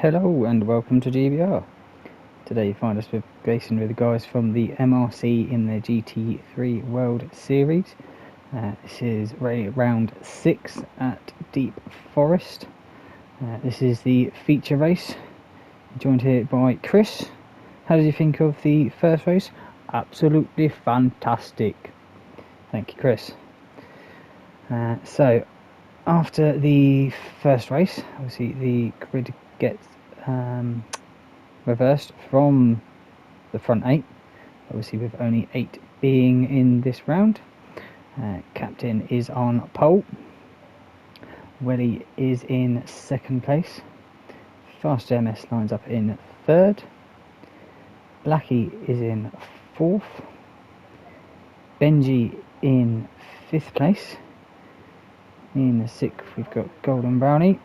Hello and welcome to GBR. Today you find us racing with the guys from the MRC in the GT3 World Series. This is round 6 at Deep Forest. This is the feature race. I'm joined here by Chris. How did you think of the first race? Absolutely fantastic. Thank you, Chris. So after the first race, obviously the grid gets reversed from the front 8, obviously with only 8 being in this round. Captain is on pole, Welly is in 2nd place, Fast MS lines up in 3rd, Blackie is in 4th, Benji in 5th place. In the 6th we've got Golden Brownie,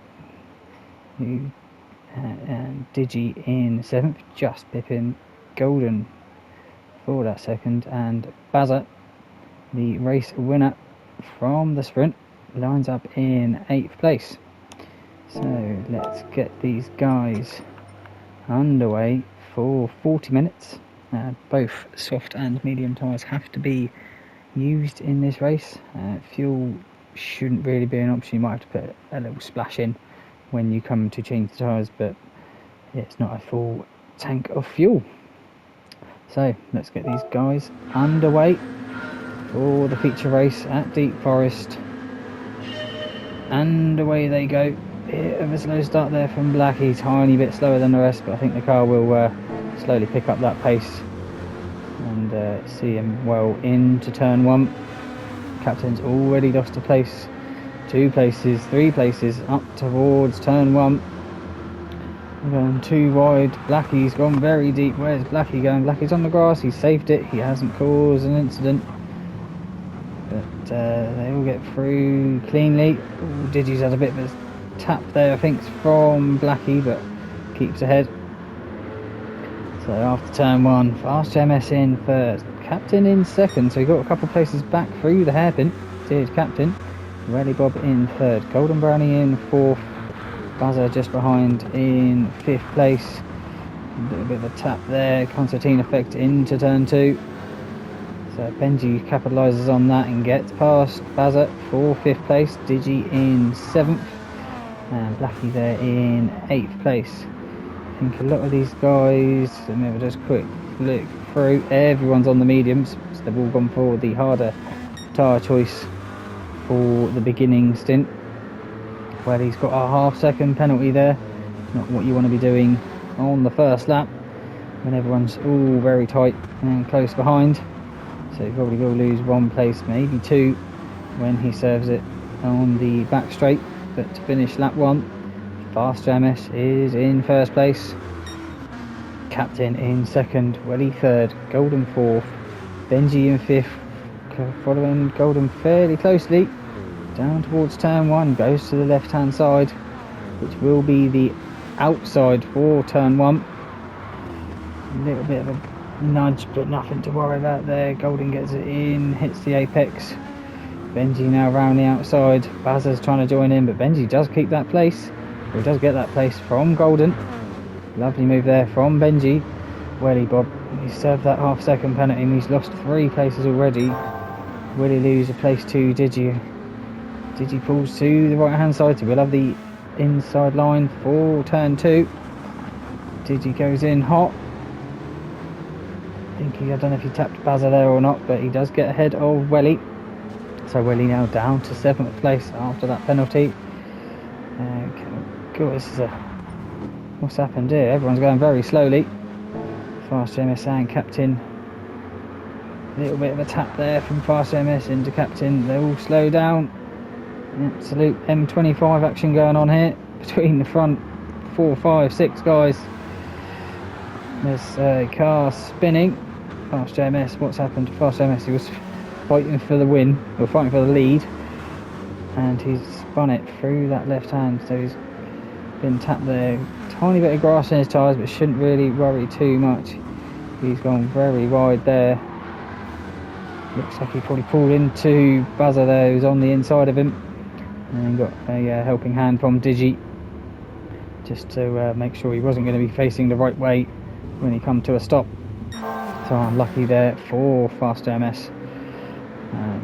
and Digi in 7th, just pipping Golden for that 2nd, and Bazza, the race winner from the sprint, lines up in 8th place. So let's get these guys underway for 40 minutes. Both soft and medium tyres have to be used in this race. Fuel shouldn't really be an option. You might have to put a little splash in when you come to change the tyres, but it's not a full tank of fuel. So let's get these guys underway for the feature race at Deep Forest, and away they go. Bit of a slow start there from Blackie, tiny bit slower than the rest, but I think the car will slowly pick up that pace and see him well into turn 1. Captain's already lost a place, 2 places, 3 places up towards turn 1. Going too wide. Blackie's gone very deep. Where's Blackie going? Blackie's on the grass. He's saved it. He hasn't caused an incident, but they all get through cleanly. Digi's had a bit of a tap there, I think, from Blackie, but keeps ahead. So after turn 1, Fast MS in 1st, Captain in 2nd, so he got a couple of places back through the hairpin. Did Captain. Rally Bob in 3rd, Golden Brownie in 4th, Buzzer just behind in 5th place. A little bit of a tap there, concertina effect into turn 2. So Benji capitalises on that and gets past Buzzer for 5th place, Digi in 7th, and Blackie there in 8th place. I think a lot of these guys, let me have just quick look through, everyone's on the mediums, so they've all gone for the harder tyre choice for the beginning stint. Well, he's got a half-second penalty there, not what you want to be doing on the first lap when everyone's all very tight and close behind. So he probably will lose 1 place, maybe 2, when he serves it on the back straight. But to finish lap 1, Fast MS is in 1st place, Captain in 2nd, Welly 3rd, Golden 4th, Benji in 5th, following Golden fairly closely. Down towards turn 1, goes to the left hand side, which will be the outside for turn 1. A little bit of a nudge, but nothing to worry about there. Golden gets it in, hits the apex. Benji now round the outside. Bazza's trying to join in, but Benji does keep that place. He does get that place from Golden. Lovely move there from Benji. Welly Bob, he served that half-second penalty and he's lost 3 places already. Will he lose a place to Digi? Digi pulls to the right hand side, so we'll have the inside line for turn 2. Digi goes in hot. I don't know if he tapped Bazza there or not, but he does get ahead of Welly. So Welly now down to 7th place after that penalty. God, this is what's happened here? Everyone's going very slowly. Fast MS and Captain. A little bit of a tap there from Fast MS into Captain. They all slow down. Absolute M25 action going on here between the front 4, 5, 6 guys. There's a car spinning. Fast MS, what's happened to Fast MS? He was fighting for the win, or fighting for the lead, and he's spun it through that left hand, so he's been tapped there. Tiny bit of grass in his tyres, but shouldn't really worry too much. He's gone very wide there. Looks like he probably pulled into Buzzer there, who's on the inside of him. And then got a helping hand from Digi. just to make sure he wasn't going to be facing the right way when he come to a stop. So unlucky there for Fast JMS,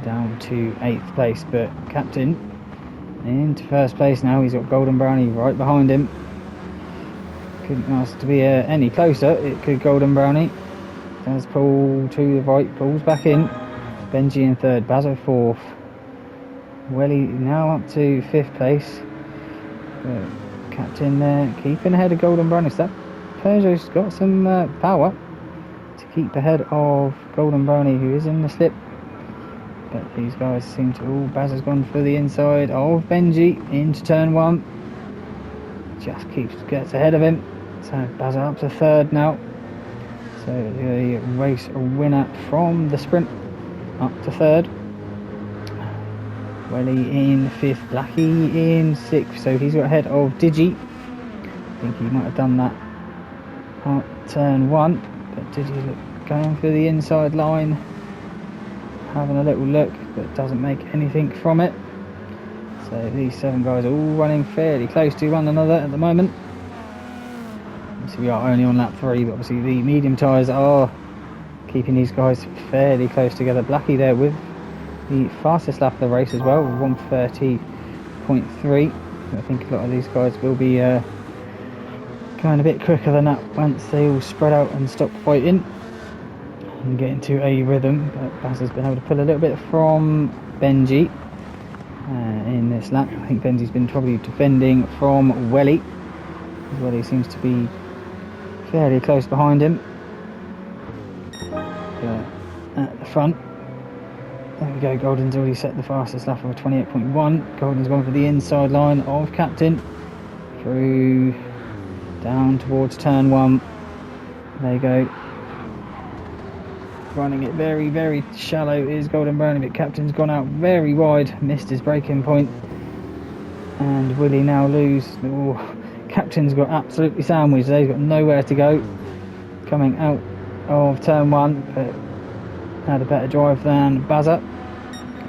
down to 8th place, but Captain into 1st place now. He's got Golden Brownie right behind him. Couldn't ask to be any closer. It could Golden Brownie. Does pull to the right, pulls back in. Benji in 3rd, Bazzo 4th. Welly now up to 5th place. Captain there keeping ahead of Golden Brownie. So that Peugeot's got some power to keep ahead of Golden Brownie, who is in the slip. But these guys seem to... Oh, Bazzo's gone for the inside of Benji into turn 1. Just gets ahead of him. So Bazzo up to 3rd now. So the race winner from the sprint up to 3rd. Welly in 5th, Blackie in 6th, so he's got ahead of Digi. I think he might have done that at turn 1, but Digi going for the inside line, having a little look, but doesn't make anything from it. So these 7 guys are all running fairly close to one another at the moment. So we are only on lap 3, but obviously the medium tyres are keeping these guys fairly close together. Blackie there with the fastest lap of the race as well, 1:30.3. I think a lot of these guys will be going a bit quicker than that once they all spread out and stop fighting and get into a rhythm. But Baz has been able to pull a little bit from Benji in this lap. I think Benji's been probably defending from Welly. Welly seems to be fairly close behind him. At the front. There we go, Golden's already set the fastest lap of 28.1. Golden's gone for the inside line of Captain. Through, down towards turn 1. There you go. Running it very, very shallow is Golden Brownie, but Captain's gone out very wide, missed his braking point. And will he now lose? Oh, Captain's got absolutely sandwiched, he's got nowhere to go. Coming out of turn 1, but had a better drive than Bazza.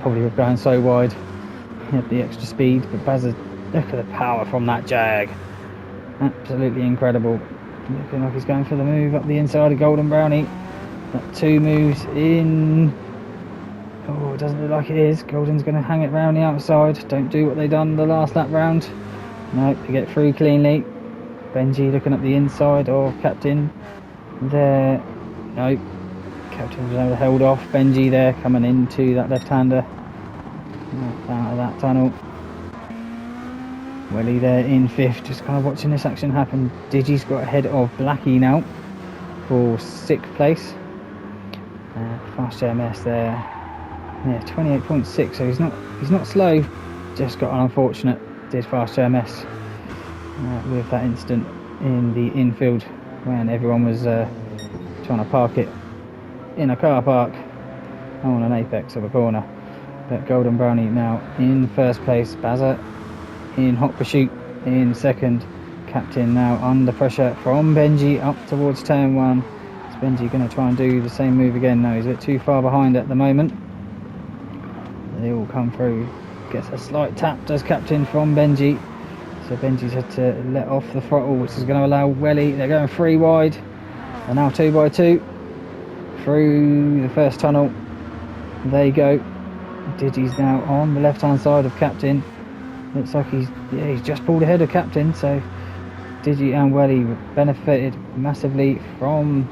Probably was going so wide, he had the extra speed, but Bazza, look at the power from that Jag, absolutely incredible. Looking like he's going for the move up the inside of Golden Brownie. That 2 moves in. Oh, it doesn't look like it is. Golden's going to hang it round the outside. Don't do what they done the last lap round. No, they get through cleanly. Benji looking up the inside of Captain there. No, Captain was held off. Benji there coming into that left-hander out of that tunnel. Welly there in 5th, just kind of watching this action happen. Digi's got ahead of Blackie now for 6th place. Fast JMS there, yeah, 28.6. So he's not slow. Just got an unfortunate. Did Fast JMS with that incident in the infield when everyone was trying to park it in a car park on an apex of a corner. But Golden Brownie now in 1st place. Bazza in hot pursuit in 2nd. Captain now under pressure from Benji up towards turn 1. Is Benji going to try and do the same move again? No, he's a bit too far behind at the moment. They all come through. Gets a slight tap, does Captain, from Benji. So Benji's had to let off the throttle, which is going to allow Welly. They're going 3 wide. They're now 2x2 through the first tunnel. There you go. Digi's now on the left-hand side of Captain. Looks like he's just pulled ahead of Captain. So Digi and Welly benefited massively from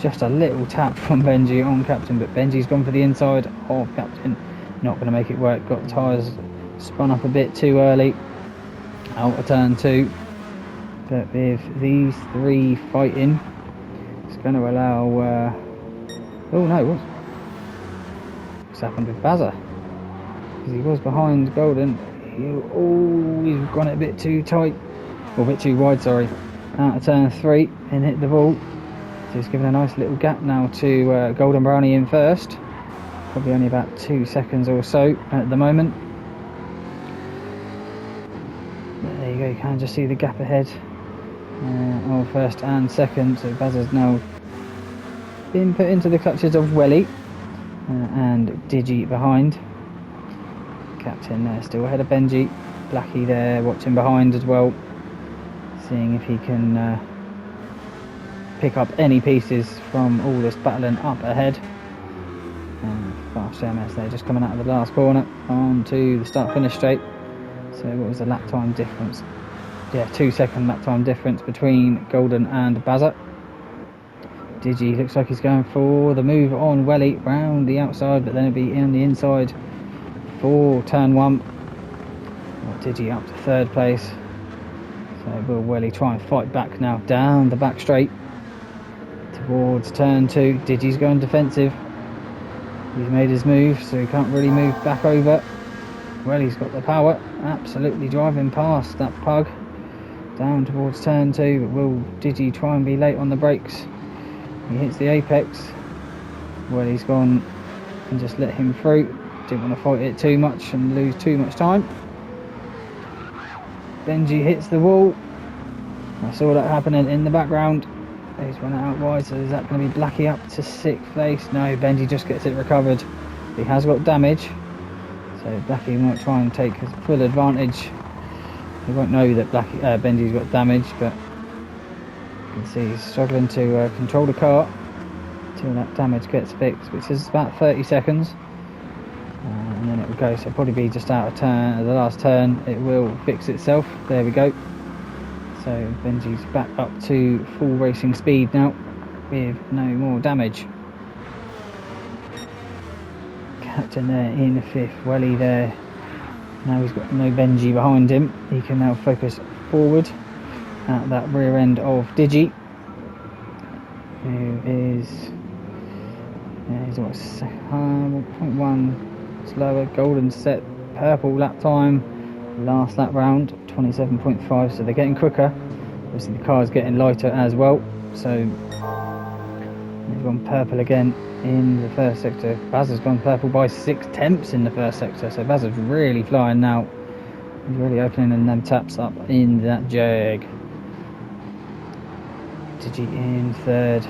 just a little tap from Benji on Captain, but Benji's gone for the inside of Captain. Not going to make it work. Got the tyres spun up a bit too early out of turn 2. But with these 3 fighting, it's going to allow oh no, what's happened with Bazza? Because he was behind Golden. He's gone it a bit too tight, or a bit too wide, sorry, out of turn 3 and hit the ball. So he's given a nice little gap now to Golden Brownie in 1st. Probably only about 2 seconds or so at the moment. There you go, you can just see the gap ahead of 1st and 2nd. So Bazza's now been put into the clutches of Welly and Digi behind. Captain there still ahead of Benji. Blackie there watching behind as well. seeing if he can pick up any pieces from all this battling up ahead. Fast MS there, just coming out of the last corner onto the start finish straight. So what was the lap time difference? Yeah, 2 second lap time difference between Golden and Bazza. Digi looks like he's going for the move on Welly round the outside, but then it'll be on the inside for turn 1. Digi up to 3rd place. So will Welly try and fight back now down the back straight towards turn 2. Digi's going defensive. He's made his move, so he can't really move back over. Welly's got the power, absolutely driving past that pug down towards turn 2, but will Digi try and be late on the brakes? He hits the apex. Welly's gone and just let him through. Didn't want to fight it too much and lose too much time. Benji hits the wall. I saw that happening in the background. He's run out wide, so is that going to be Blackie up to 6th place? No, Benji just gets it recovered. He has got damage, so Blackie might try and take his full advantage. He won't know that Benji's got damage, but you can see he's struggling to control the car until that damage gets fixed, which is about 30 seconds. And then it will go, so it'll probably be just out of turn, the last turn, it will fix itself. There we go. So Benji's back up to full racing speed now with no more damage. Captain there in 5th, Welly there. Now he's got no Benji behind him. He can now focus forward at that rear end of Digi, who is he's what 0.1 slower. Golden set purple lap time. Last lap round 27.5, so they're getting quicker. Obviously the car's getting lighter as well, so they've gone purple again in the 1st sector. Bazza's gone purple by 6/10 in the 1st sector, so Bazza's really flying now. He's really opening them taps up in that Jag. Digi in 3rd.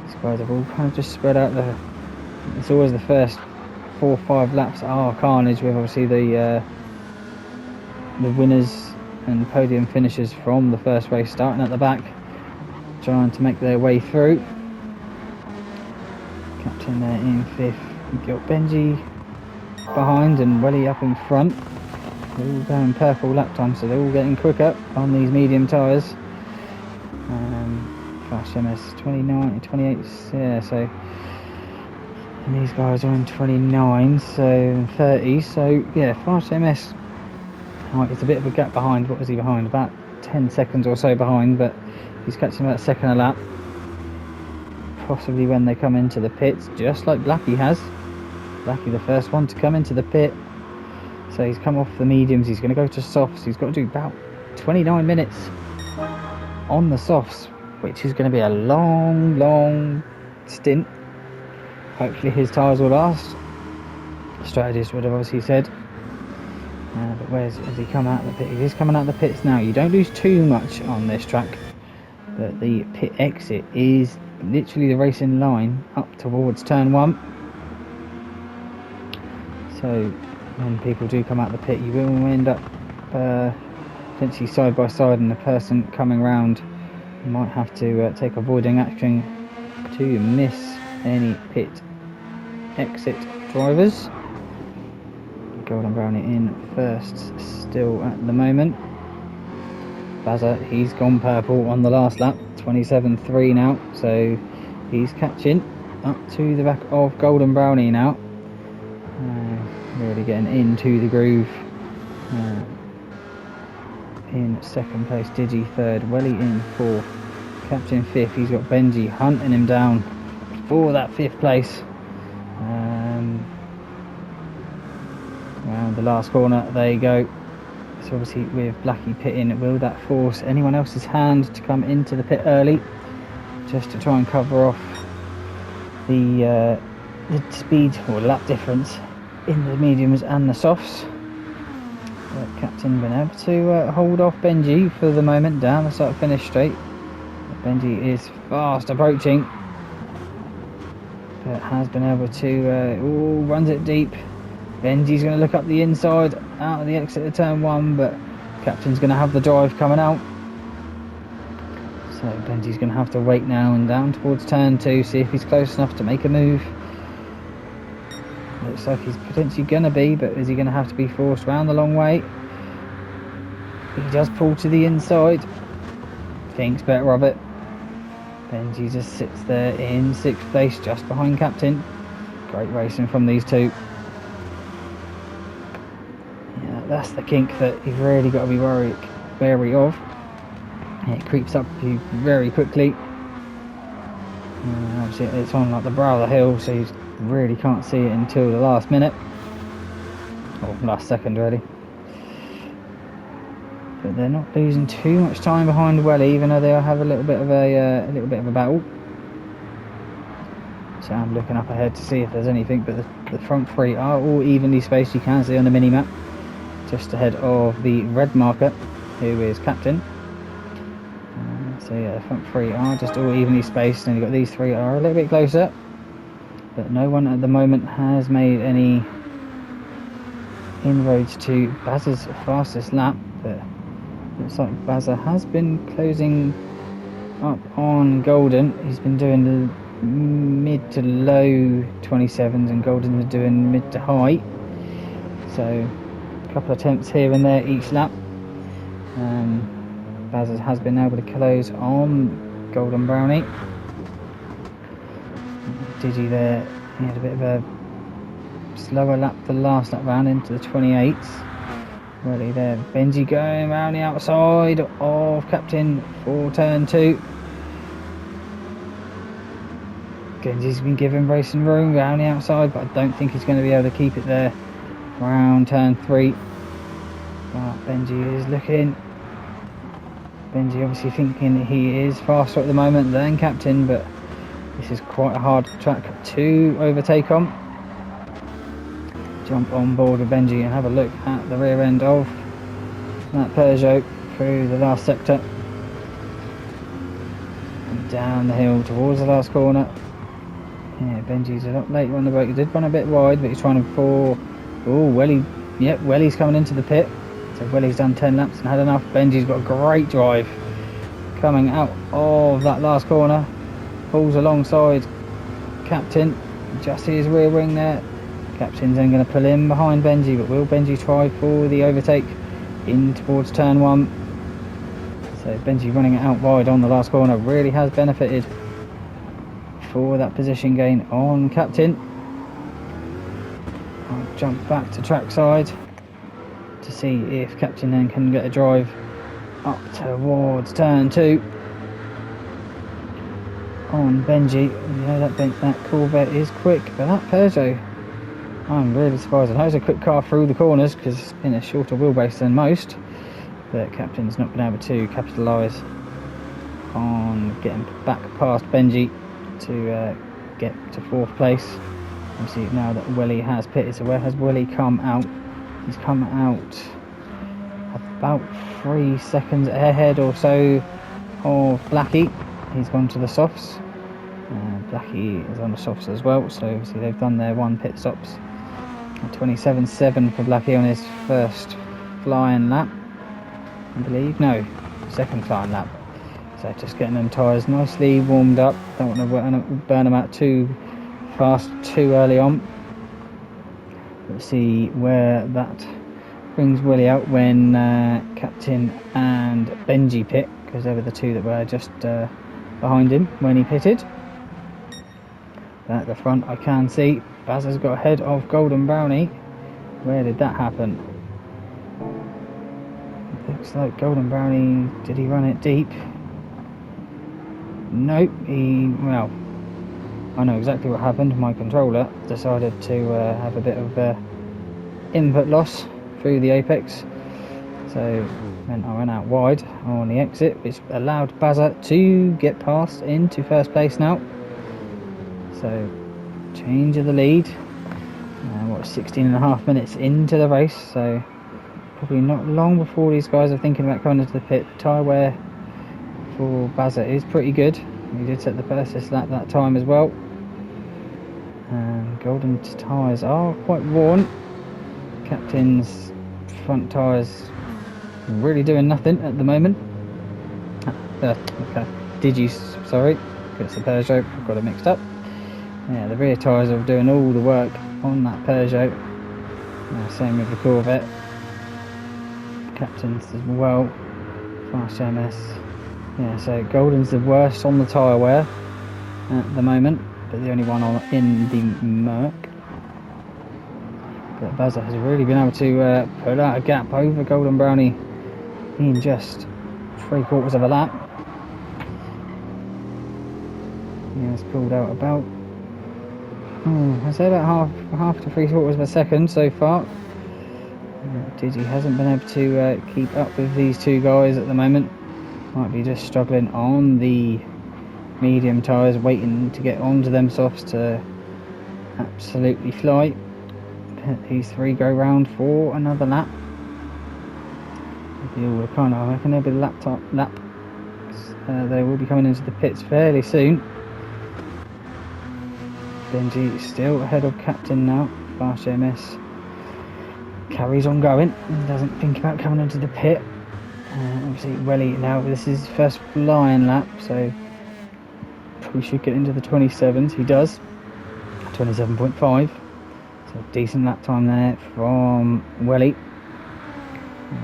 These guys have all kind of just spread out it's always the first 4 or 5 laps are carnage, with obviously the winners and podium finishers from the first race starting at the back, trying to make their way through. Captain there in 5th. We've got Benji behind and Welly up in front. They're all going purple lap time, so they're all getting quicker on these medium tyres. Fast MS 29, 28, yeah, so and these guys are in 29, so 30, so yeah, Fast MS. Oh, it's a bit of a gap behind. What was he behind? About 10 seconds or so behind, but he's catching about 2nd a lap. Possibly when they come into the pits, just like Blackie has. Blackie the first one to come into the pit. So he's come off the mediums, he's going to go to softs. He's got to do about 29 minutes on the softs, which is going to be a long stint. Hopefully his tyres will last. The strategist would have obviously said. But has he come out of the pit? He is coming out of the pits now. You don't lose too much on this track, but the pit exit is literally the racing line up towards turn 1. So when people do come out of the pit, you will end up potentially side by side, and the person coming round might have to take avoiding action to miss any pit exit drivers. Golden Brownie in 1st still at the moment. Bazza, he's gone purple on the last lap, 27.3 now, so he's catching up to the back of Golden Brownie now. Really getting into the groove. In 2nd place, Digi 3rd, Welly in 4th, Captain 5th. He's got Benji hunting him down for that 5th place. Around the last corner, there you go. So obviously with Blackie pitting, will that force anyone else's hand to come into the pit early, just to try and cover off the speed or lap difference in the mediums and the softs? But Captain been able to hold off Benji for the moment down the start finish straight. Benji is fast approaching, but has been able to runs it deep. Benji's going to look up the inside out of the exit of turn 1, but Captain's going to have the drive coming out. So Benji's going to have to wait now and down towards turn 2, see if he's close enough to make a move. Looks like he's potentially going to be, but is he going to have to be forced round the long way? He does pull to the inside. Thinks better of it. Benji just sits there in 6th place, just behind Captain. Great racing from these two. Yeah, that's the kink that you've really got to be wary of. It creeps up you very quickly. Obviously it's on like the brow of the hill, so you really can't see it until the last minute, or last second really. But they're not losing too much time behind Welly, even though they'll have a little bit of a battle. So I'm looking up ahead to see if there's anything, but the front three are all evenly spaced. You can see on the mini map, just ahead of the red marker, who is Captain. So yeah, the front three are just all evenly spaced, and you've got these three are a little bit closer, but no one at the moment has made any inroads to Baz's fastest lap. But looks like Bazza has been closing up on Golden. He's been doing the mid to low 27s, and Golden's doing mid to high. So a couple of attempts here and there each lap. Bazza has been able to close on Golden Brownie. Digi there, he had a bit of a slower lap the last lap round into the 28s. Really there, Benji going around the outside of Captain for turn 2. Benji's been given racing room around the outside, but I don't think he's going to be able to keep it there around turn 3. But Benji is looking. Benji obviously thinking that he is faster at the moment than Captain, but this is quite a hard track to overtake on. Jump on board with Benji and have a look at the rear end of that Peugeot through the last sector and down the hill towards the last corner. Yeah, Benji's a lot later on the break. He did run a bit wide, but he's trying to fall. Oh, Welly. Yep, Welly's coming into the pit. So Welly's done 10 laps and had enough. Benji's got a great drive coming out of that last corner. Pulls alongside Captain. Just see his rear wing there. Captain's then going to pull in behind Benji, but will Benji try for the overtake in towards turn 1? So Benji running it out wide on the last corner really has benefited for that position gain on Captain. I'll jump back to trackside to see if Captain then can get a drive up towards turn 2 on Benji. You know that Corvette is quick, but that Peugeot, I'm really surprised. I know it's a quick car through the corners because it's been a shorter wheelbase than most, but Captain's not been able to capitalise on getting back past Benji to get to 4th place. Obviously now that Welly has pitted, so where has Welly come out? He's come out about 3 seconds ahead or so of Blackie. He's gone to the softs. Blackie is on the softs as well, so obviously they've done their 1 pit stops. 27.7 for Blackie on his first flying lap, I believe. No, second flying lap. So just getting them tyres nicely warmed up. Don't want to burn them out too fast, too early on. Let's see where that brings Willie out when Captain and Benji pit, because they were the two that were just behind him when he pitted. At the front I can see Baz has got ahead of Golden Brownie. Where did that happen? Looks like Golden Brownie, did he run it deep? Nope, well, I know exactly what happened. My controller decided to have a bit of input loss through the apex, so then I went out wide on the exit, which allowed Bazza to get past into 1st place now. So change of the lead. What, 16.5 minutes into the race, so probably not long before these guys are thinking about coming into the pit. Tyre wear for Bazza is pretty good. He did set the fastest lap that time as well. Golden tyres are quite worn. Captain's front tyres really doing nothing at the moment. Okay. sorry, it's the Peugeot, I've got it mixed up. Yeah, the rear tyres are doing all the work on that Peugeot. Same with the Corvette. Captain's as well. Fast MS. Yeah, so Golden's the worst on the tyre wear at the moment, but the only one in the Merc. But Buzzer has really been able to put out a gap over Golden Brownie in just 3/4 of a lap. He has pulled out about, I'd say about half to 3/4 of a second so far. Digi hasn't been able to keep up with these two guys at the moment. Might be just struggling on the medium tyres, waiting to get onto them softs to absolutely fly. But these three go round for another lap. I reckon they'll be lap. They will be coming into the pits fairly soon. Benji still ahead of Captain now. Fast MS carries on going, doesn't think about coming into the pit. Obviously Welly now, this is his first flying lap, so probably should get into the 27s. He does, 27.5, so decent lap time there from Welly.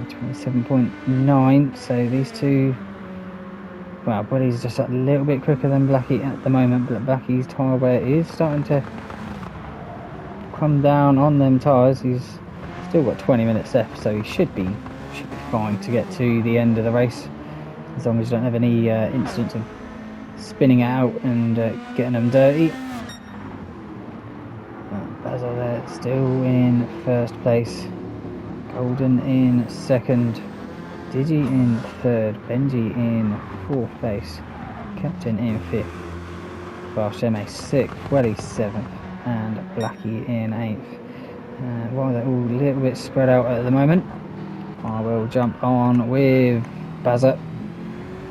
27.9, so these two, well, Welly's just a little bit quicker than Blackie at the moment, but Blackie's tyre wear is starting to come down on them tyres. He's still got 20 minutes left, so he should be fine to get to the end of the race, as long as you don't have any incidents of spinning out and getting them dirty. Basil there still in first place, Golden in second, Digi in third, Benji in fourth place, Captain in fifth, Fast MA sixth, Welly seventh, and Blackie in eighth. While they're all a little bit spread out at the moment, I will jump on with Bazza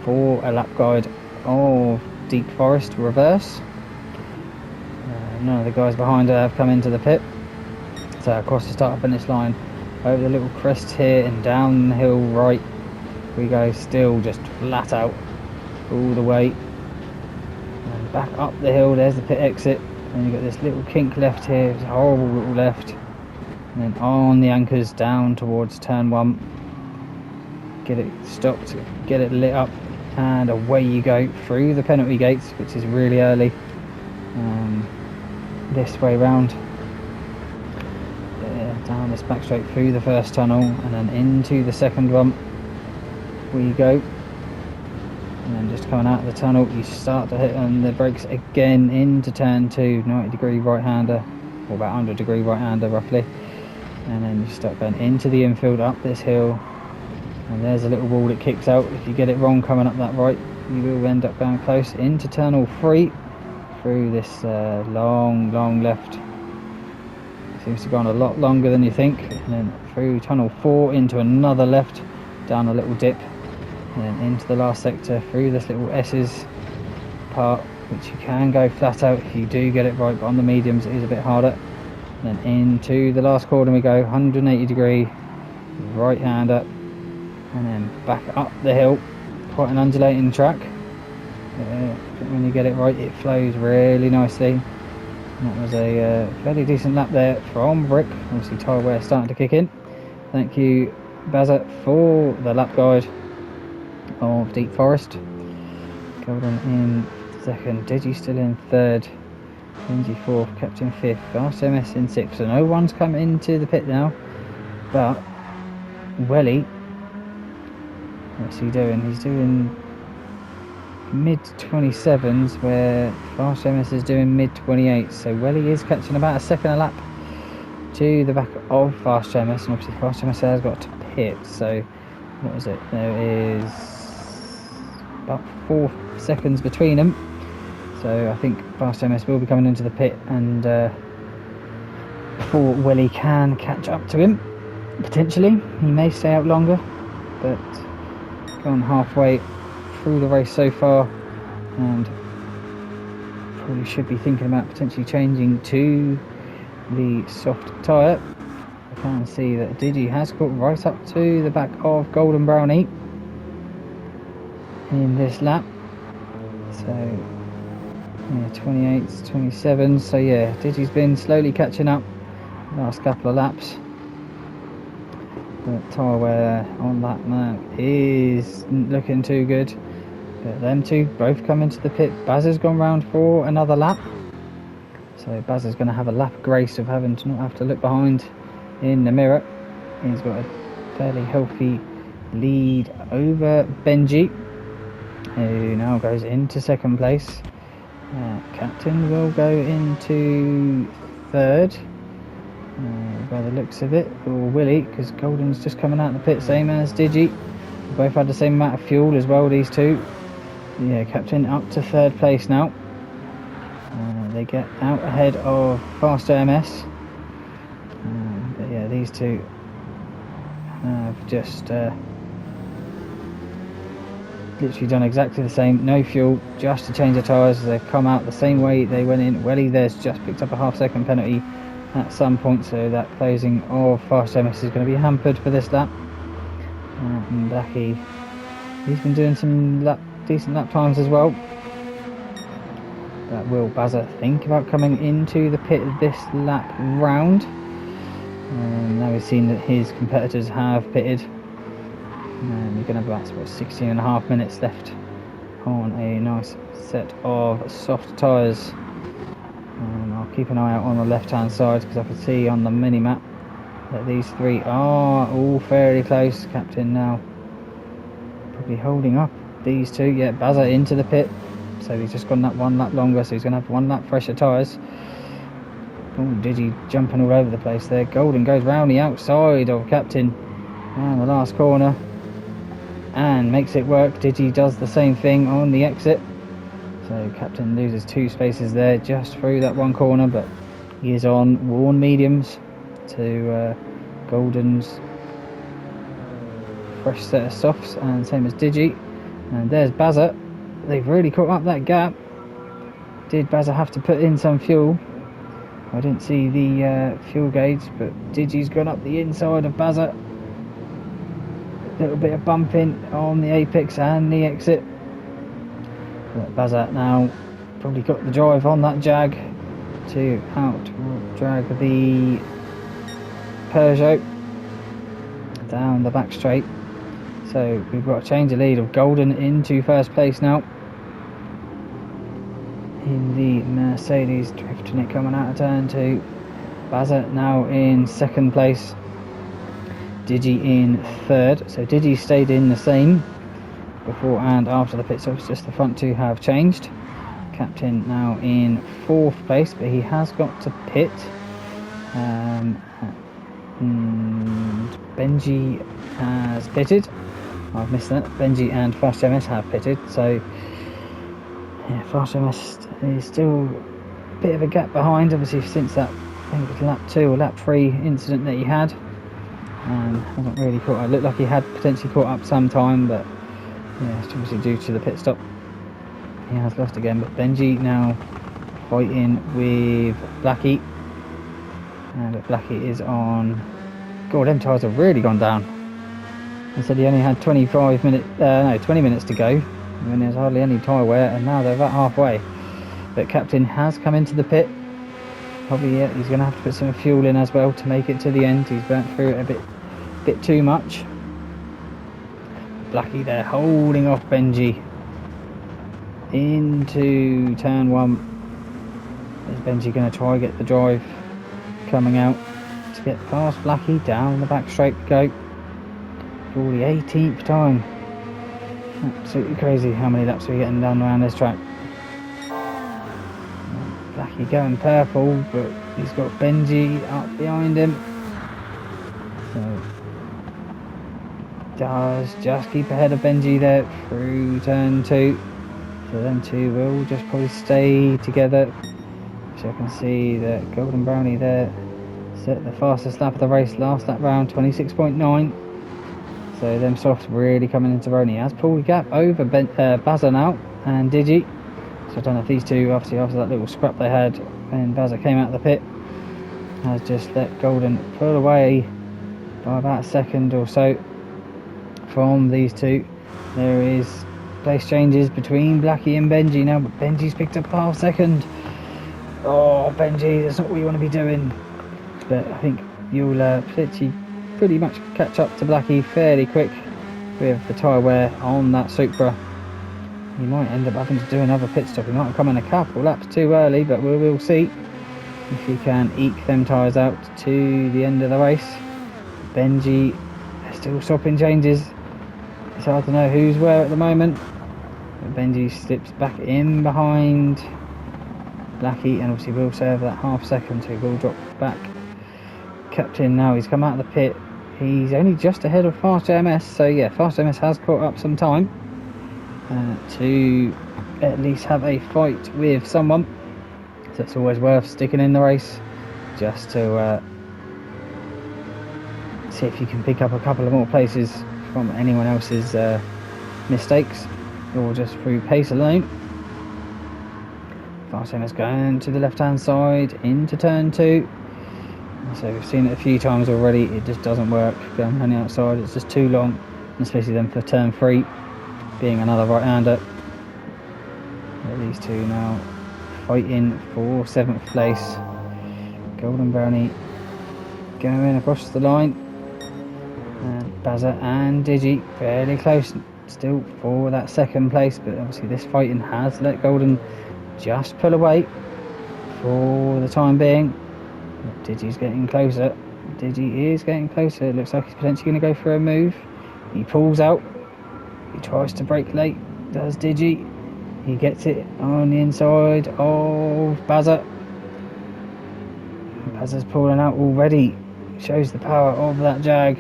for a lap guide of Deep Forest reverse. None of the guys behind her have come into the pit, so across the start finish line, over the little crest here and down the hill right we go, still just flat out all the way, and back up the hill. There's the pit exit, and you've got this little kink left here, it's a horrible little left. And then on the anchors down towards turn 1, get it stopped, get it lit up, and away you go through the penalty gates, which is really early, this way round, down this back straight through the first tunnel, and then into the second one we go, and then just coming out of the tunnel you start to hit on the brakes again into turn 2, 90-degree right-hander, or about 100-degree right-hander roughly. And then you start going into the infield up this hill, and there's a little wall that kicks out. If you get it wrong coming up that right, you will end up going close into tunnel 3 through this long left. It seems to go on a lot longer than you think, and then through tunnel 4 into another left, down a little dip, and then into the last sector through this little S's part, which you can go flat out if you do get it right, but on the mediums it is a bit harder. Then into the last corner we go, 180-degree right hander, and then back up the hill, quite an undulating track. When you get it right it flows really nicely. And that was a fairly decent lap there from Brick. Obviously tyre wear starting to kick in. Thank you Bazza for the lap guide of Deep Forest. Golden in second, Digi still in third, Benji fourth, Captain fifth, Fast MS in sixth. So no one's come into the pit now, but Welly, what's he doing? He's doing mid 27s, where Fast MS is doing mid 28s. So Welly is catching about a second a lap to the back of Fast MS, and obviously Fast MS has got to pit. So what was it? There is about 4 seconds between them. So I think Fast MS will be coming into the pit, and before Welly can catch up to him, potentially. He may stay out longer, but gone halfway through the race so far, and probably should be thinking about potentially changing to the soft tyre. I can see that Digi has got right up to the back of Golden Brownie in this lap. So yeah, 28s, 27s. So yeah, Digi's been slowly catching up last couple of laps. But tyre wear on that map isn't looking too good. But them two both come into the pit. Baz has gone round for another lap. So Baz is going to have a lap of grace of having to not have to look behind in the mirror. He's got a fairly healthy lead over Benji, who now goes into second place. Captain will go into third, by the looks of it, or Willie, because Golden's just coming out of the pit, same as Digi. Both had the same amount of fuel as well, these two. Yeah, Captain up to third place now. They get out ahead of Faster MS. But yeah, these two have just literally done exactly the same, no fuel, just to change the tyres. They've come out the same way they went in. Welly there's just picked up a half-second penalty at some point, so that closing of Fast MS is going to be hampered for this lap. And Blackie, he's been doing some decent lap times as well. But will Bazza think about coming into the pit this lap round? Now we've seen that his competitors have pitted. You're going to have about 16.5 minutes left on a nice set of soft tyres. I'll keep an eye out on the left hand side, because I can see on the mini map that these three are all fairly close. Captain now probably holding up these two. Yeah, Bazza into the pit, so he's just gone that one lap longer, so he's going to have 1 lap fresher tyres. Oh, Digi jumping all over the place there. Golden goes round the outside of Captain and the last corner and makes it work. Digi does the same thing on the exit, so Captain loses 2 spaces there just through that one corner, but he is on worn mediums to Golden's fresh set of softs, and same as Digi. And there's Bazza. They've really caught up that gap. Did Bazza have to put in some fuel? I didn't see the fuel gauge, but Digi's gone up the inside of Bazza. A little bit of bumping on the apex and the exit. But Bazza now probably got the drive on that Jag to out drag the Peugeot down the back straight. So we've got a change of lead of Golden into first place now in the Mercedes, drifting it coming out of turn 2. Bazza now in second place, Digi in third. So Digi stayed in the same before and after the pit stops, just the front two have changed. Captain now in fourth place, but he has got to pit. And Benji has pitted. I've missed that. Benji and Fast MS have pitted, so yeah, Fast MS is still a bit of a gap behind, obviously, since that, I think it was lap 2 or lap 3 incident that he had. Hasn't really caught. It looked like he had potentially caught up some time, but yeah, it's obviously due to the pit stop. He has lost again, but Benji now fighting with Blackie. And Blackie is on. God, them tyres have really gone down. He said he only had 20 minutes to go when there's hardly any tyre wear, and now they're about halfway. But Captain has come into the pit. Probably he's going to have to put some fuel in as well to make it to the end. He's burnt through it a bit too much. Blackie there holding off Benji into turn 1. Is Benji going to try and get the drive coming out to get past Blackie? Down the back straight go for the 18th time. Absolutely crazy how many laps we're getting done around this track. Blackie going purple, but he's got Benji up behind him, so does just keep ahead of Benji there through turn 2. So them two will just probably stay together. So I can see that Golden Brownie there set the fastest lap of the race last lap round, 26.9. So them softs really coming into Rony. He has pulled the gap over Bazza now and Digi. So I don't know if these two, obviously after that little scrap they had when Bazza came out of the pit, has just let Golden pull away by about a second or so from these two. There is place changes between Blackie and Benji now, but Benji's picked up half second. Oh, Benji, that's not what you want to be doing. But I think you'll pretty much catch up to Blackie fairly quick with the tyre wear on that Supra. He might end up having to do another pit stop. He might have come in a couple laps too early, but we'll see if he can eke them tyres out to the end of the race. Benji still stopping changes. It's hard to know who's where at the moment. But Benji slips back in behind Blackie, and obviously will serve that half second, so he will drop back. Captain now, he's come out of the pit. He's only just ahead of Fast JMS, so yeah, Fast JMS has caught up some time to at least have a fight with someone. So it's always worth sticking in the race just to see if you can pick up a couple of more places from anyone else's mistakes, or just through pace alone. Fast JMS going to the left hand side into turn 2. So we've seen it a few times already, it just doesn't work going on the outside, it's just too long, especially then for turn 3 being another right-hander. These two now fighting for 7th place. Golden Brownie going across the line, and Bazza and Digi fairly close still for that 2nd place, but obviously this fighting has let Golden just pull away for the time being. Digi's getting closer. Digi is getting closer. It looks like he's potentially going to go for a move. He pulls out. He tries to brake late. Does Digi. He gets it on the inside of Bazza. Bazza's pulling out already. Shows the power of that Jag.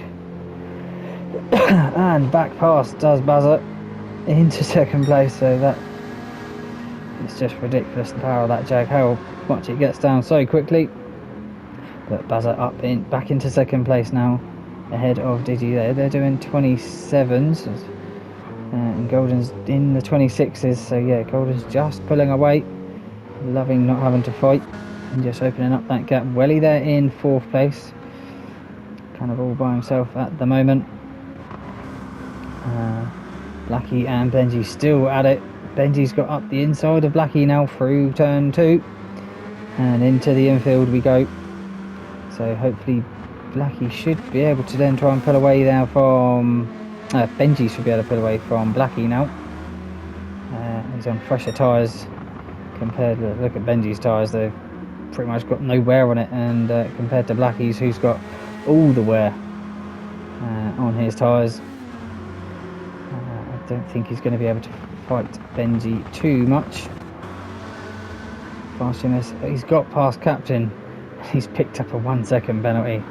And back pass does Bazza into 2nd place. So that it's just ridiculous, the power of that Jag. How much it gets down so quickly. But Bazza back into 2nd place now, ahead of Digi there. They're doing 27s, and Golden's in the 26s. So yeah, Golden's just pulling away, loving not having to fight, and just opening up that gap. Welly there in 4th place, kind of all by himself at the moment. Blackie and Benji still at it. Benji's got up the inside of Blackie now through turn 2, and into the infield we go. So hopefully Blackie should be able to then try and pull away now from Benji should be able to pull away from Blackie now. He's on fresher tyres compared to, look at Benji's tyres, they've pretty much got no wear on it, and compared to Blackie's, who's got all the wear on his tyres. I don't think he's going to be able to fight Benji too much. Fast JMS, he's got past Captain. He's picked up a 1 second penalty.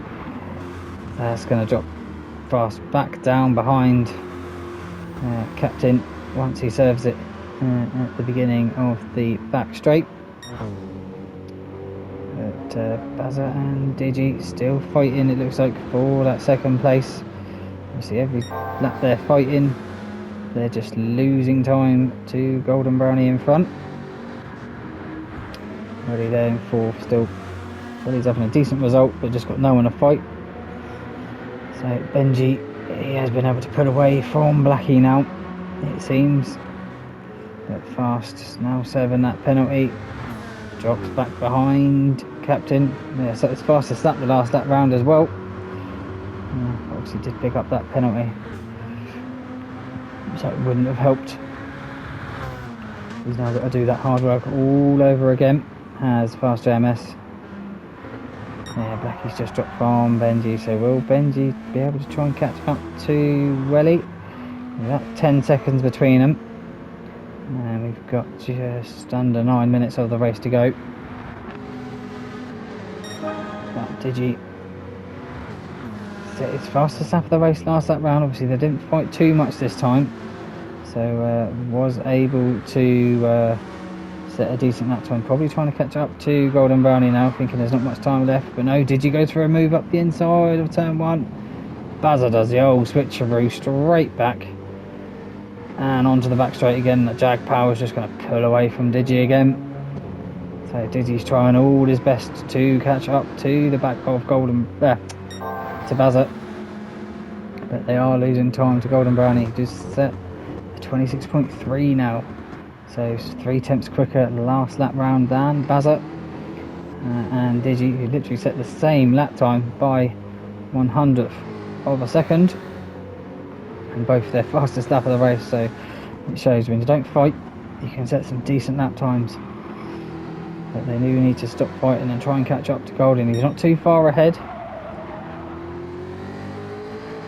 That's going to drop Fast back down behind Captain once he serves it at the beginning of the back straight. But Bazza and Digi still fighting, it looks like, for that 2nd place. You see every lap they're fighting, they're just losing time to Golden Brownie in front. Already there in 4th still. Well, he's having a decent result, but just got no one to fight. So Benji, he has been able to pull away from Blackie now, it seems. But Fast is now serving that penalty. Drops back behind Captain. Yeah, so it's Fastest lap the last lap round as well. Obviously did pick up that penalty, so it wouldn't have helped. He's now got to do that hard work all over again, as Fast JMS. Yeah, Blackie's just dropped from Benji, so will Benji be able to try and catch up to Welly? About 10 seconds between them. And we've got just under 9 minutes of the race to go. But Digi, it's fastest lap of the race last lap round. Obviously they didn't fight too much this time, so was able to set a decent lap time, probably trying to catch up to Golden Brownie now, thinking there's not much time left. But no, Digi goes for a move up the inside of turn 1. Bazza does the old switcheroo straight back and onto the back straight again. The Jag power is just going to pull away from Digi again. So Digi's trying all his best to catch up to the back of Golden to Bazza, but they are losing time to Golden Brownie. Just set 26.3 now, so 3/10 quicker last lap round than Bazza and Digi, who literally set the same lap time by 100th of a second, and both their fastest lap of the race. So it shows when you don't fight, you can set some decent lap times, but they do need to stop fighting and try and catch up to Golden. He's not too far ahead.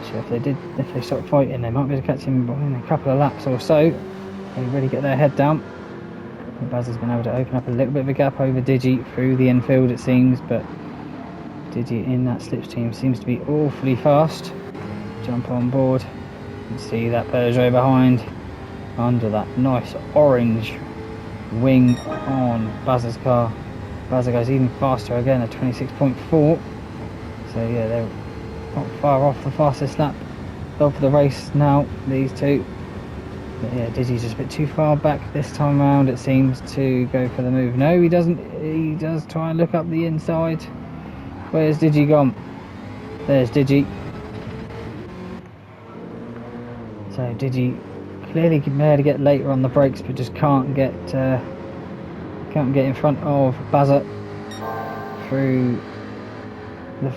So if they stop fighting, they might be able to catch him in a couple of laps or so. They really get their head down. Baz has been able to open up a little bit of a gap over Digi through the infield, it seems, but Digi in that slipstream seems to be awfully fast. Jump on board and see that Peugeot behind under that nice orange wing on Baz's car. Baz goes even faster again at 26.4. So yeah, they're not far off the fastest lap of the race now, these two. But yeah, Digi's just a bit too far back this time around, it seems, to go for the move. No, he doesn't. He does try and look up the inside. Where's Digi gone? There's Digi. So Digi clearly can be able to get later on the brakes, but just can't get in front of Bazza through the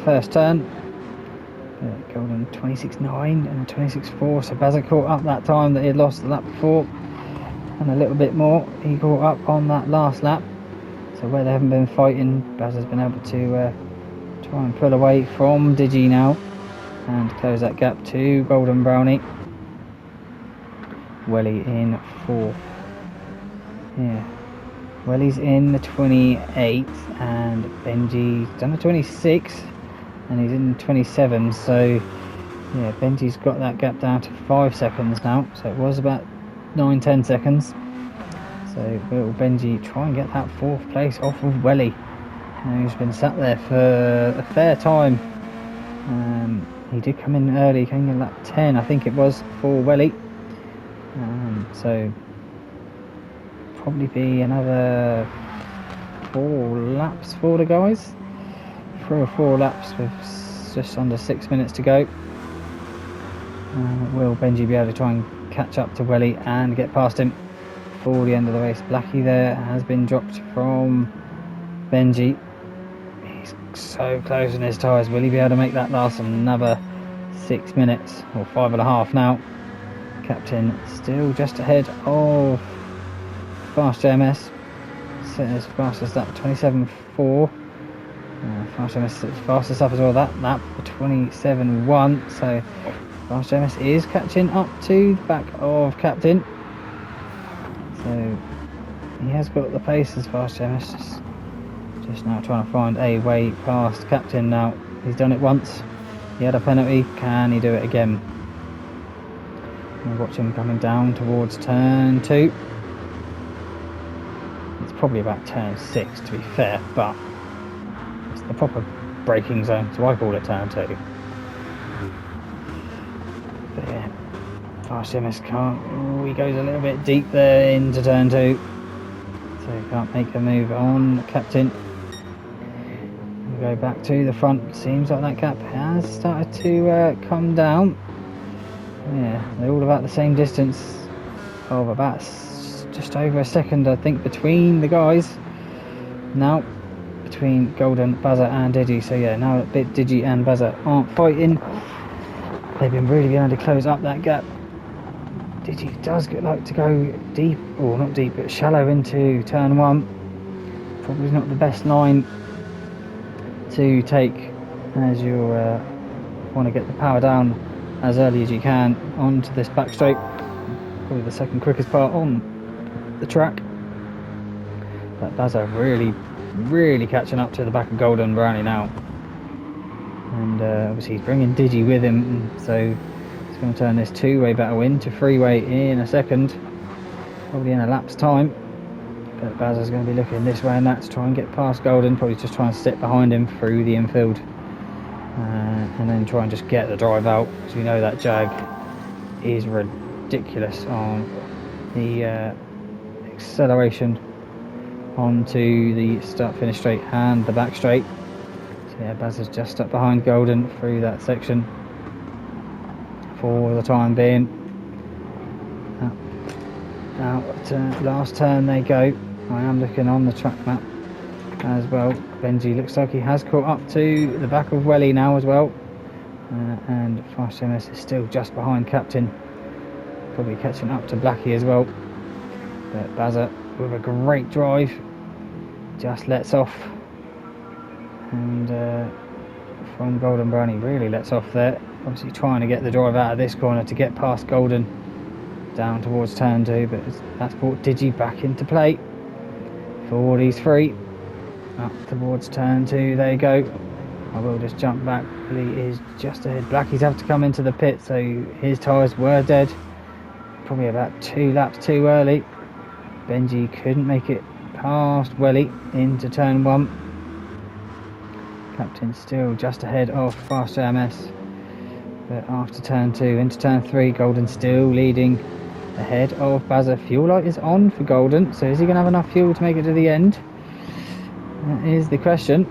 first turn. Golden 26.9 and 26.4, so Bazza caught up that time that he had lost the lap before, and a little bit more. He caught up on that last lap, so where they haven't been fighting, Bazza's been able to try and pull away from Digi now and close that gap to Golden Brownie. Welly in 4th. Yeah, Welly's in the 28, and Benji's done the 26. And he's in 27, so yeah, Benji's got that gap down to 5 seconds now, so it was about 9-10 seconds. So will Benji try and get that 4th place off of Welly, who's been sat there for a fair time. He did come in early, came in lap 10 I think it was for Welly, so probably be another 4 laps for the guys. 3 or 4 laps with just under 6 minutes to go. Will Benji be able to try and catch up to Welly and get past him before the end of the race? Blackie there has been dropped from Benji. He's so close in his tyres. Will he be able to make that last another 6 minutes or 5.5 now? Captain still just ahead of Fast JMS, sitting as fastest lap 27.4. Fast JMS fastest up as well, that lap 27.1, so Fast JMS is catching up to the back of Captain, so he has got the pace as Fast JMS, just now trying to find a way past Captain now. He's done it once, he had a penalty, can he do it again? We'll watch him coming down towards turn 2. It's probably about turn 6 to be fair, but the proper braking zone, so I call it turn 2. But yeah, Fast JMS can't. Oh, he goes a little bit deep there into turn 2, so he can't make a move on Captain. We'll go back to the front. Seems like that gap has started to come down. Yeah, they're all about the same distance of about just over a second, I think, between the guys now. Between Golden, Bazza and Digi. So yeah, now that Digi and Bazza aren't fighting, they've been really able to close up that gap. Digi does like to go deep, or not deep, but shallow into turn 1. Probably not the best line to take, as you want to get the power down as early as you can onto this back straight. Probably the second quickest part on the track. But Bazza really catching up to the back of Golden Brownie now, and obviously he's bringing Digi with him, so he's going to turn this 2-way battle into 3-way in a second, probably in a lap's time. But Bazza's going to be looking this way and that to try and get past Golden, probably just try and sit behind him through the infield, and then try and just get the drive out, because we know that Jag is ridiculous on the acceleration onto the start finish straight and the back straight. So yeah, Baz is just up behind Golden through that section for the time being. Now, last turn they go. I am looking on the track map as well. Benji looks like he has caught up to the back of Welly now as well. And Fast MS is still just behind Captain. Probably catching up to Blackie as well. But Bazza with a great drive just lets off. And from Golden Brownie really lets off there. Obviously trying to get the drive out of this corner to get past Golden down towards turn 2, but that's brought Digi back into play for these three. Up towards turn 2 they go. I will just jump back. He is just ahead. Blackie's have to come into the pit, so his tyres were dead. Probably about 2 laps too early. Benji couldn't make it past Welly into turn 1. Captain still just ahead of Fast JMS. But after turn 2 into turn 3, Golden still leading ahead of Bazza. Fuel light is on for Golden, so is he going to have enough fuel to make it to the end? That is the question.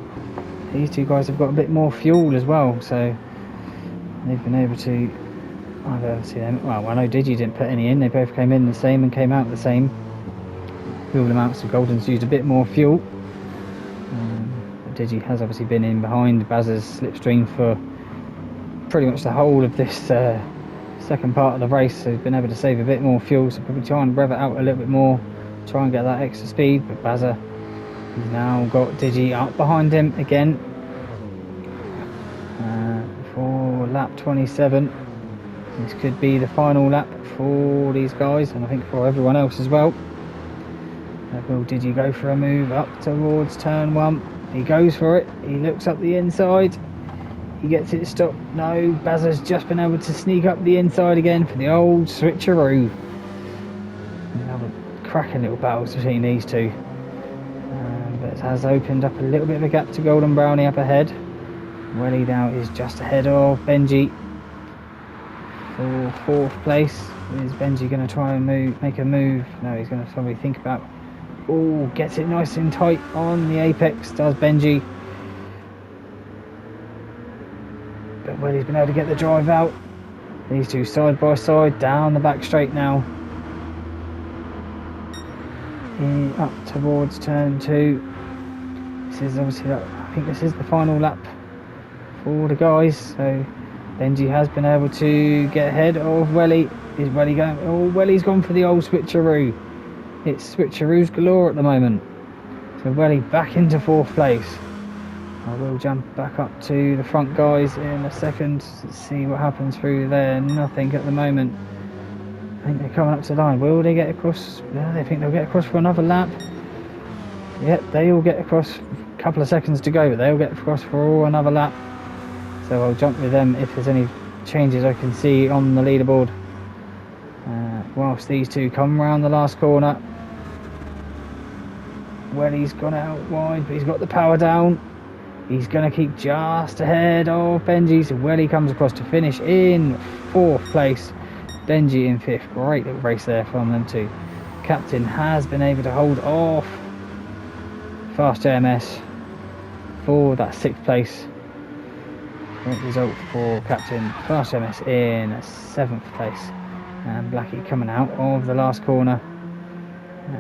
These two guys have got a bit more fuel as well, so they've been able to either see them. Well, I know Digi didn't put any in, they both came in the same and came out the same fuel amount, so Golden's used a bit more fuel. But Digi has obviously been in behind Bazza's slipstream for pretty much the whole of this second part of the race, so he's been able to save a bit more fuel, so probably try and rev it out a little bit more, try and get that extra speed. But Bazza, he's now got Digi up behind him again for lap 27. This could be the final lap for these guys, and I think for everyone else as well. Will Digi go for a move up towards turn 1? He goes for it, he looks up the inside, he gets it stopped. No, Bazza's just been able to sneak up the inside again for the old switcheroo. Another cracking little battles between these two. But it has opened up a little bit of a gap to Golden Brownie up ahead. Welly now is just ahead of Benji for 4th place. Is Benji going to try and make a move? No, he's going to probably think about. Oh, gets it nice and tight on the apex, does Benji. But Welly's been able to get the drive out. These two side by side down the back straight now. Up towards turn 2. This is obviously, I think this is the final lap for the guys, so Benji has been able to get ahead of Welly. Is Welly going? Oh, Welly's gone for the old switcheroo. It's switcheroos galore at the moment. So Welly back into 4th place. I will jump back up to the front guys in a second. Let's see what happens through there. Nothing at the moment. I think they're coming up to the line. Will they get across? Yeah, they think they'll get across for another lap. Yep, they all get across. A couple of seconds to go, but they'll get across for another lap. So I'll jump with them if there's any changes I can see on the leaderboard. Whilst these two come around the last corner. Welly's gone out wide, but he's got the power down. He's going to keep just ahead of Benji. So Welly comes across to finish in 4th place. Benji in 5th. Great little race there from them two. Captain has been able to hold off Fast JMS for that 6th place. Great result for Captain. Fast JMS in 7th place. And Blackie coming out of the last corner.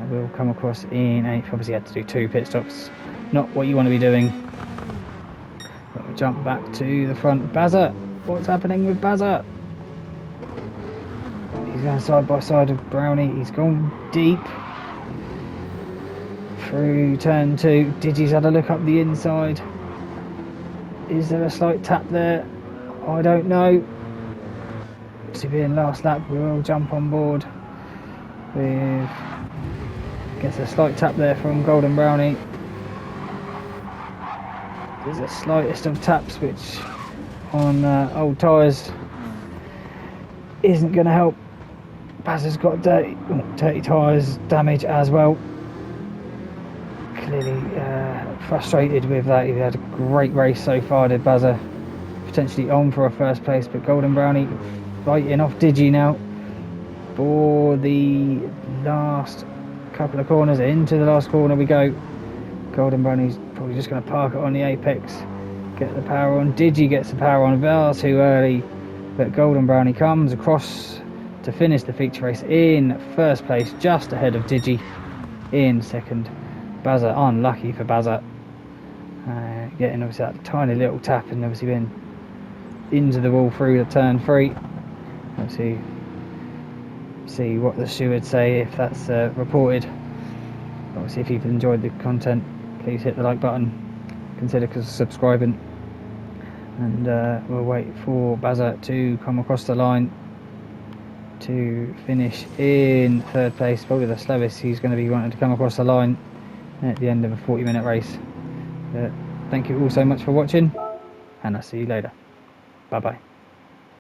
Will come across in 8th. Obviously had to do 2 pit stops. Not what you want to be doing. But we'll jump back to the front. Bazza! What's happening with Bazza? He's going side by side of Brownie. He's gone deep through turn 2. Digi's had a look up the inside. Is there a slight tap there? I don't know. Obviously being last lap, we'll jump on board with, gets a slight tap there from Golden Brownie. There's the slightest of taps, which on old tyres isn't going to help. Bazza's got dirty tyres damage as well. Clearly frustrated with that. He had a great race so far, did Bazza. Potentially on for a 1st place, but Golden Brownie fighting off Digi now for the last couple of corners. Into the last corner we go. Golden Brownie's probably just going to park it on the apex, get the power on. Digi gets the power on far too early, but Golden Brownie comes across to finish the feature race in first place, just ahead of Digi in second. Bazza, unlucky for Bazza, getting obviously that tiny little tap and obviously being into the wall through the turn 3. Obviously see what the stewards say if that's reported. Obviously if you've enjoyed the content, please hit the like button, consider subscribing, and we'll wait for Bazza to come across the line to finish in third place, probably the slowest he's going to be wanting to come across the line at the end of a 40-minute race. Thank you all so much for watching, and I'll see you later. Bye bye.